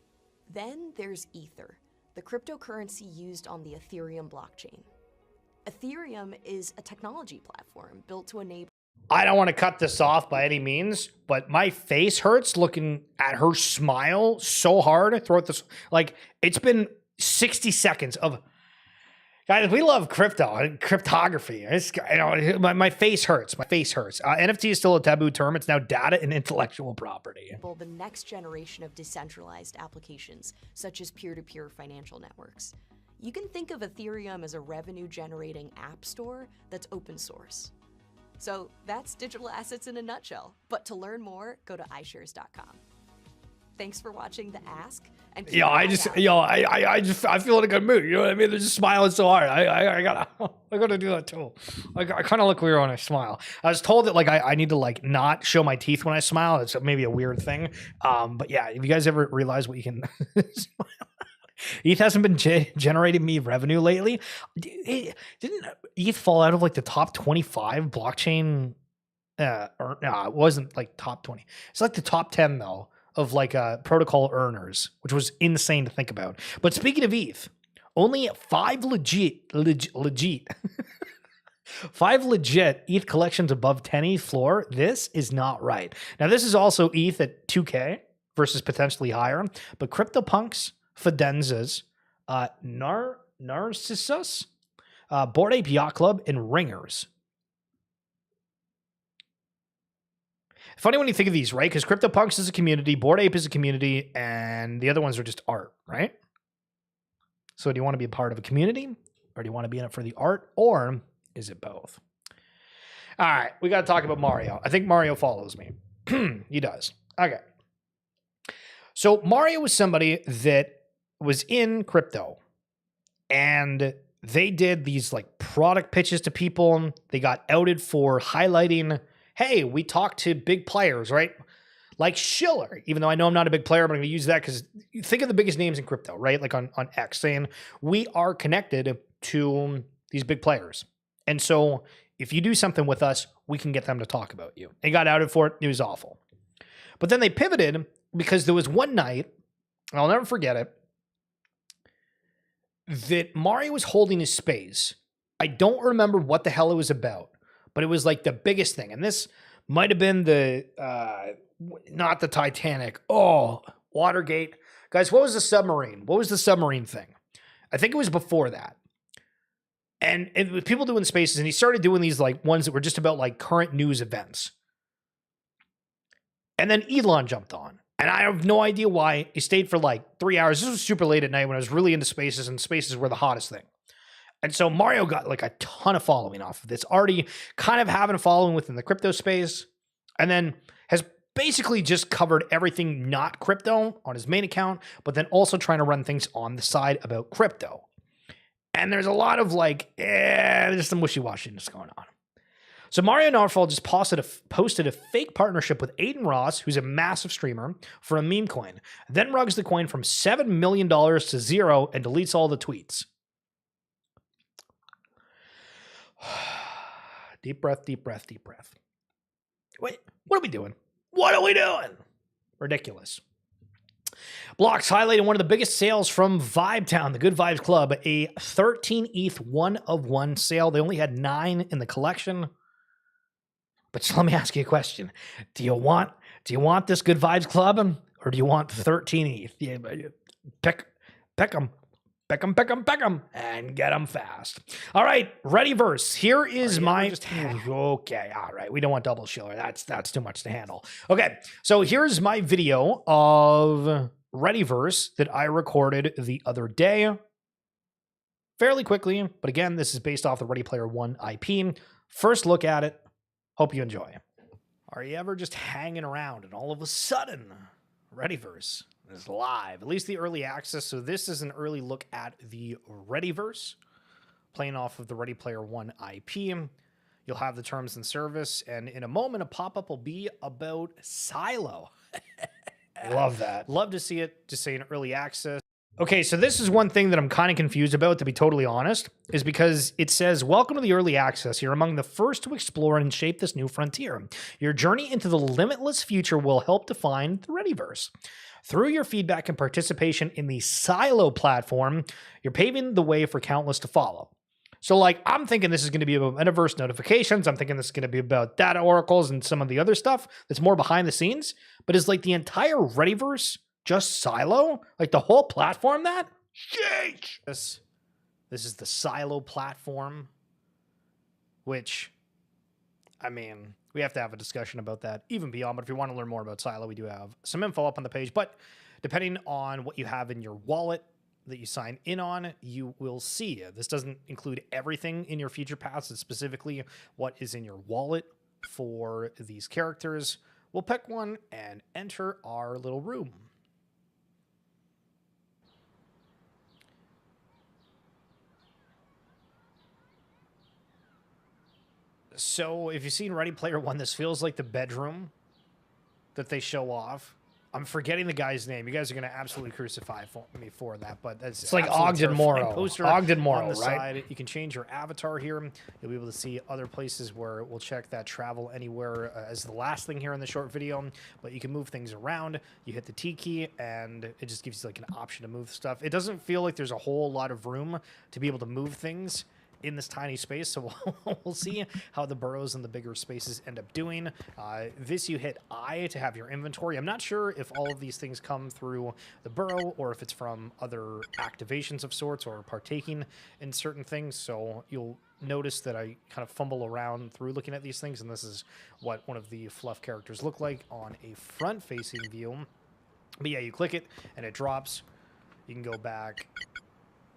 Then there's Ether, the cryptocurrency used on the Ethereum blockchain. Ethereum is a technology platform built to enable... I don't want to cut this off by any means, but my face hurts looking at her smile so hard throughout this. Like, it's been 60 seconds of... Guys, we love crypto and cryptography. My face hurts. My face hurts. NFT is still a taboo term. It's now data and intellectual property. The next generation of decentralized applications, such as peer-to-peer financial networks. You can think of Ethereum as a revenue-generating app store that's open source. So that's digital assets in a nutshell. But to learn more, go to iShares.com. Thanks for watching the Ask. And I feel in a good mood. You know what I mean? They're just smiling so hard. I gotta do that too. I kind of look weird when I smile. I was told that I need to not show my teeth when I smile. It's maybe a weird thing. But yeah, if you guys ever realize what you can smile. ETH hasn't been generating me revenue lately. Didn't ETH fall out of the top 25 blockchain? Or no, it wasn't top 20. It's the top 10 though of protocol earners, which was insane to think about. But speaking of ETH, only 5 legit 5 legit ETH collections above 10 ETH floor. This is not right. Now this is also ETH at 2K versus potentially higher, but CryptoPunks, Fidenzas, Narcissus, Bored Ape Yacht Club, and Ringers. Funny when you think of these, right? Because CryptoPunks is a community, Bored Ape is a community, and the other ones are just art, right? So do you want to be a part of a community, or do you want to be in it for the art, or is it both? All right, we got to talk about Mario. I think Mario follows me. He does. Okay. So Mario was somebody that was in crypto, and they did these like product pitches to people. They got outed for highlighting, hey, we talked to big players, right? Like Schiller, even though I know I'm not a big player, but I'm going to use that because think of the biggest names in crypto, right? Like on X, saying we are connected to these big players. And so if you do something with us, we can get them to talk about you. They got outed for it. It was awful. But then they pivoted because there was one night, and I'll never forget it, that Mario was holding his space. I don't remember what the hell it was about, but it was like the biggest thing. And this might have been the, not the Titanic. Oh, Watergate. Guys, what was the submarine? What was the submarine thing? I think it was before that. And it was people doing spaces, and he started doing these like ones that were just about like current news events. And then Elon jumped on. And I have no idea why. He stayed for like 3 hours. This was super late at night when I was really into spaces, and spaces were the hottest thing. And so Mario got like a ton of following off of this, already kind of having a following within the crypto space, and then has basically just covered everything not crypto on his main account, but then also trying to run things on the side about crypto. And there's a lot of like, there's some wishy-washiness going on. So Mario Narfall just posted a fake partnership with Aiden Ross, who's a massive streamer, for a meme coin. Then rugs the coin from $7 million to 0 and deletes all the tweets. Deep breath, deep breath, deep breath. Wait, what are we doing? What are we doing? Ridiculous. Blocks highlighting one of the biggest sales from Vibetown, the Good Vibes Club, a 13 ETH 1 of 1 sale. They only had 9 in the collection. But so let me ask you a question. Do you want this Good Vibes Club, or do you want 13 ETH? Yeah, pick them, and get them fast. All right, Readyverse. Here is my... Okay, all right. We don't want double Schiller. That's too much to handle. Okay, so here's my video of Readyverse that I recorded the other day. Fairly quickly, but again, this is based off the Ready Player One IP. First look at it. Hope you enjoy. Are you ever just hanging around and all of a sudden, Readyverse is live, at least the early access. So this is an early look at the Readyverse, playing off of the Ready Player One IP. You'll have the terms and service, and in a moment, a pop-up will be about Silo. Love that. Love to see it, just say an early access. Okay, so this is one thing that I'm kind of confused about, to be totally honest, is because it says, welcome to the early access. You're among the first to explore and shape this new frontier. Your journey into the limitless future will help define the Readyverse. Through your feedback and participation in the Silo platform, you're paving the way for countless to follow. So, like, I'm thinking this is going to be about metaverse notifications. I'm thinking this is going to be about data oracles and some of the other stuff that's more behind the scenes. But is like the entire Readyverse just Silo? Like the whole platform that? Sheesh! This is the Silo platform, which, I mean, we have to have a discussion about that even beyond. But if you want to learn more about Silo, we do have some info up on the page. But depending on what you have in your wallet that you sign in on, you will see. This doesn't include everything in your future paths. It's specifically what is in your wallet for these characters. We'll pick one and enter our little room. So if you've seen Ready Player One, this feels like the bedroom that they show off. I'm forgetting the guy's name. You guys are going to absolutely crucify me for that, but that's it's like Ogden Morrow. Ogden Morrow, on the right? side. You can change your avatar here. You'll be able to see other places where we'll check that travel anywhere as the last thing here in the short video, but you can move things around. You hit the T key and it just gives you like an option to move stuff. It doesn't feel like there's a whole lot of room to be able to move things in this tiny space, so we'll see how the burrows and the bigger spaces end up doing. This you hit I to have your inventory. I'm not sure if all of these things come through the burrow or if it's from other activations of sorts or partaking in certain things, so you'll notice that I kind of fumble around through looking at these things, and this is what one of the fluff characters look like on a front-facing view. But yeah, you click it and it drops. You can go back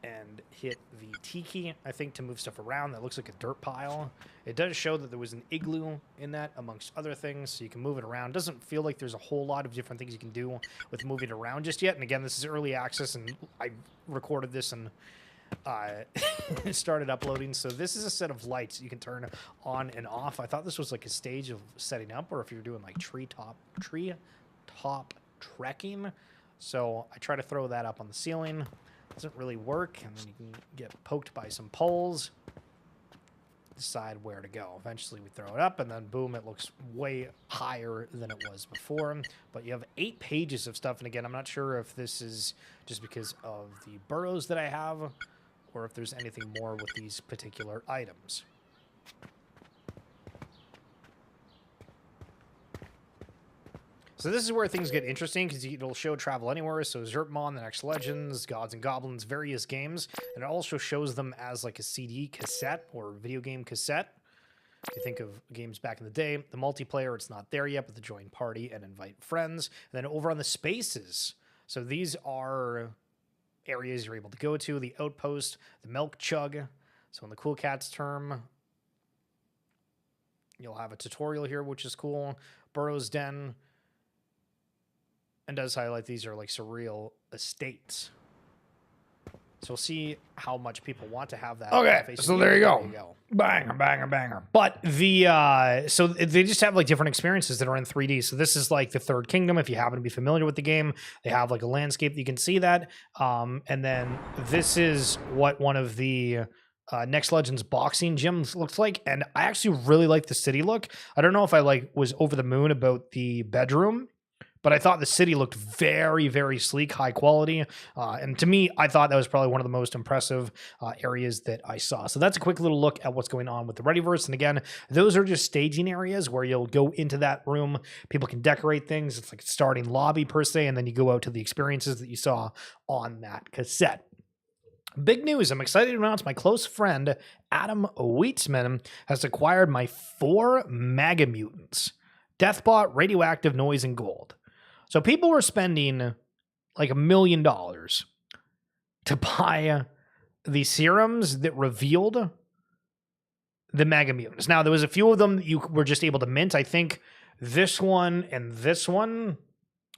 and hit the T key, I think, to move stuff around. That looks like a dirt pile. It does show that there was an igloo in that, amongst other things, so you can move it around. Doesn't feel like there's a whole lot of different things you can do with moving it around just yet. And again, this is early access, and I recorded this and started uploading. So this is a set of lights you can turn on and off. I thought this was like a stage of setting up, or if you're doing like treetop trekking. So I try to throw that up on the ceiling. Doesn't really work, and then you can get poked by some poles. Decide where to go. Eventually we throw it up, and then boom, it looks way higher than it was before. But you have 8 pages of stuff, and again, I'm not sure if this is just because of the burrows that I have, or if there's anything more with these particular items. So this is where things get interesting, because it'll show travel anywhere. So Zerpmon, The Next Legends, Gods and Goblins, various games. And it also shows them as like a CD cassette or video game cassette. If you think of games back in the day, the multiplayer, it's not there yet, but the join party and invite friends. And then over on the spaces. So these are areas you're able to go to. The Outpost, the Milk Chug. So in the Cool Cats term, you'll have a tutorial here, which is cool. Burrow's Den. And does highlight these are like surreal estates. So we'll see how much people want to have that. Okay, so there you go. Banger, banger, banger. But the so they just have like different experiences that are in 3D. So this is like the Third Kingdom. If you happen to be familiar with the game, they have like a landscape that you can see that. And then this is what one of the Next Legends boxing gyms looks like, and I actually really like the city look. I don't know if I like was over the moon about the bedroom, but I thought the city looked very, very sleek, high quality. And to me, I thought that was probably one of the most impressive areas that I saw. So that's a quick little look at what's going on with the Readyverse. And again, those are just staging areas where you'll go into that room. People can decorate things. It's like a starting lobby per se. And then you go out to the experiences that you saw on that cassette. Big news. I'm excited to announce my close friend, Adam Wheatsman, has acquired my 4 Mega Mutants: Deathbot, Radioactive, Noise, and Gold. So people were spending like $1 million to buy the serums that revealed the Mega Mutants. Now, there was a few of them that you were just able to mint. I think this one and this one,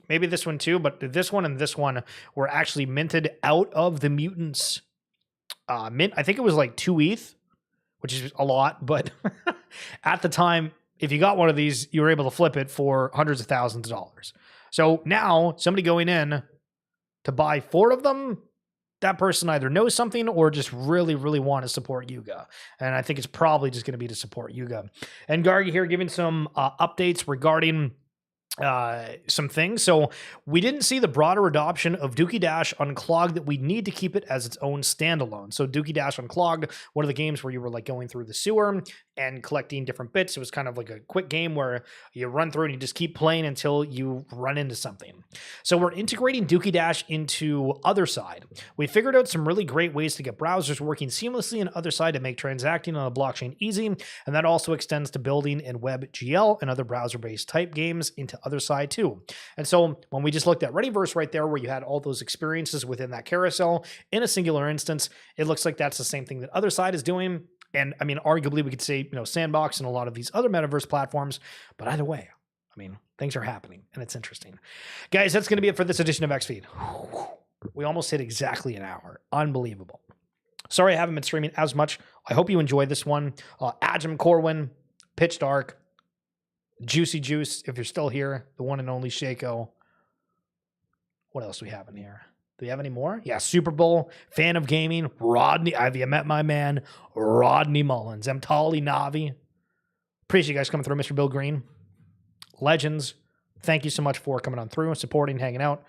maybe this one too, but this one and this one were actually minted out of the Mutants mint. I think it was like 2 ETH, which is a lot, but at the time, if you got one of these, you were able to flip it for hundreds of thousands of dollars. So now somebody going in to buy 4 of them, that person either knows something or just really, really want to support Yuga. And I think it's probably just going to be to support Yuga. And Gargi here giving some updates regarding some things. So we didn't see the broader adoption of Dookie Dash Unclogged that we need to keep it as its own standalone. So Dookie Dash Unclogged, one of the games where you were like going through the sewer and collecting different bits. It was kind of like a quick game where you run through and you just keep playing until you run into something. So we're integrating Dookie Dash into Otherside. We figured out some really great ways to get browsers working seamlessly in Otherside to make transacting on a blockchain easy. And that also extends to building in WebGL and other browser-based type games into Otherside too. And so when we just looked at Readyverse right there, where you had all those experiences within that carousel in a singular instance, it looks like that's the same thing that Otherside is doing. And I mean, arguably we could say, Sandbox and a lot of these other metaverse platforms, but either way, I mean, things are happening and it's interesting. Guys, that's going to be it for this edition of XFeed. We almost hit exactly an hour. Unbelievable. Sorry I haven't been streaming as much. I hope you enjoyed this one. Ajim Corwin, Pitch Dark, Juicy Juice, if you're still here, the one and only Shaco. What else do we have in here? Do we have any more? Yeah, Super Bowl, fan of gaming, Rodney. Have you met my man, Rodney Mullins? Emtali Navi. Appreciate you guys coming through, Mr. Bill Green. Legends, thank you so much for coming on through and supporting, hanging out.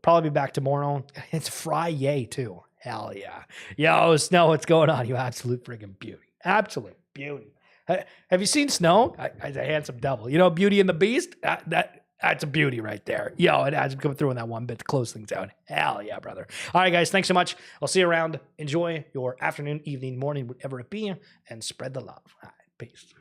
Probably be back tomorrow. It's Friday, too. Hell yeah. Yo, Snow, what's going on? You absolute friggin' beauty. Absolute beauty. Have you seen Snow? He's a handsome devil. Beauty and the Beast? That's a beauty right there. Yo, it has come through in that one bit to close things out. Hell yeah, brother. All right, guys, thanks so much. I'll see you around. Enjoy your afternoon, evening, morning, whatever it be, and spread the love. All right, peace.